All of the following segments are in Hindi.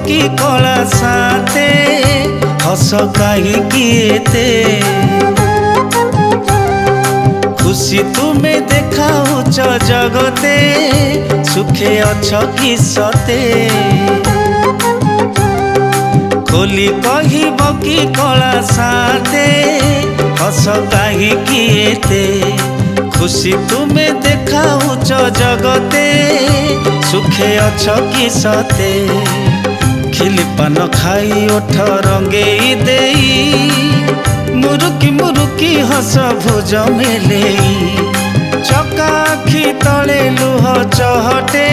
कि कला साथे हस कहीं एते खुशी तुम्हें देखाऊच जगते सुखे अछ कि सते खोली कहब कि कला साथे हस कहीं एते खुशी तुम्हें देखाऊच जगते सुखे अछ कि सते खिली पान खाई ओठ रंगे देई मुरुकी मुरुकी हस भुज मेले चका आखि तले लुह चहटे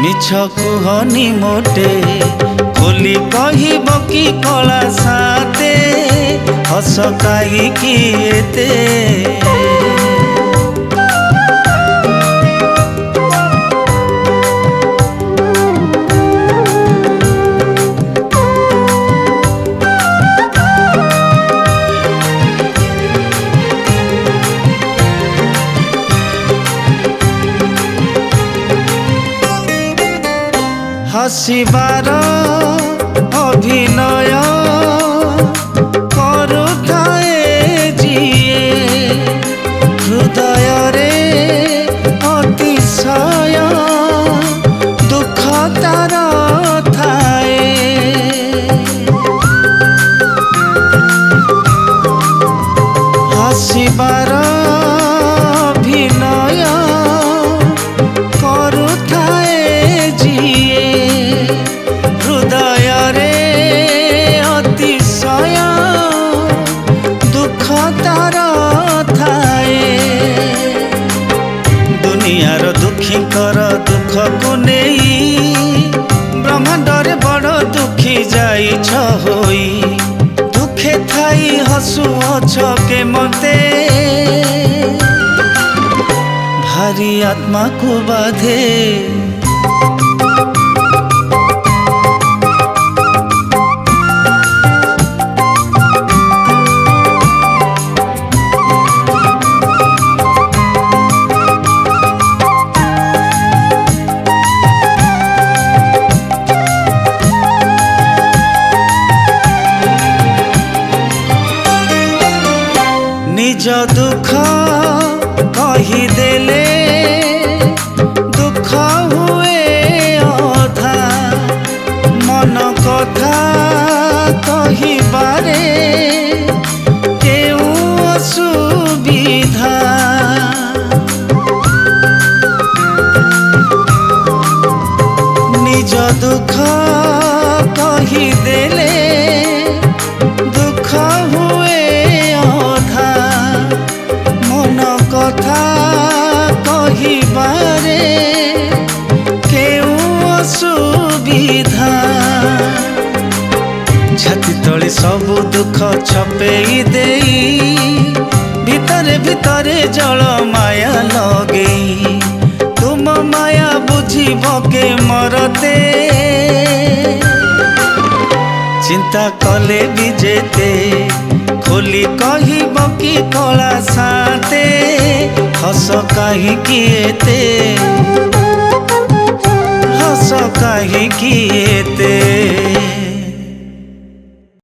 मिछ कुहनी मोटे खोली कहब कि कला साथे हस कहीं एते हसिबार अभिनय करुथाए जिए हृदय रे अतिशय दुख तार थाए हसिबार अभिनय करुथाए जिए हृदय रे अतिशय दुख तार थाए दुनियार दुखीकर दुख को नहीं ब्रह्मांडरे बड़ दुखी जाइछ होई दुखे थाई हसुअछ के मते भारी आत्मा को बाधे निज दुख कहीदेले दुख हुए अधा मन कथा कहिबारे केउ असुविधा निज दुख कहीदेले दुख हुए कथा कहिबारे केउ असुविधा छाती तले सबु दुख छपेई देई भितरे भितरे जल माया लगे तुम माया बुझिब के मरते चिंता कले भी जेते खोली कहब कि कला साथे हस कहीं एते हस कहीं एते।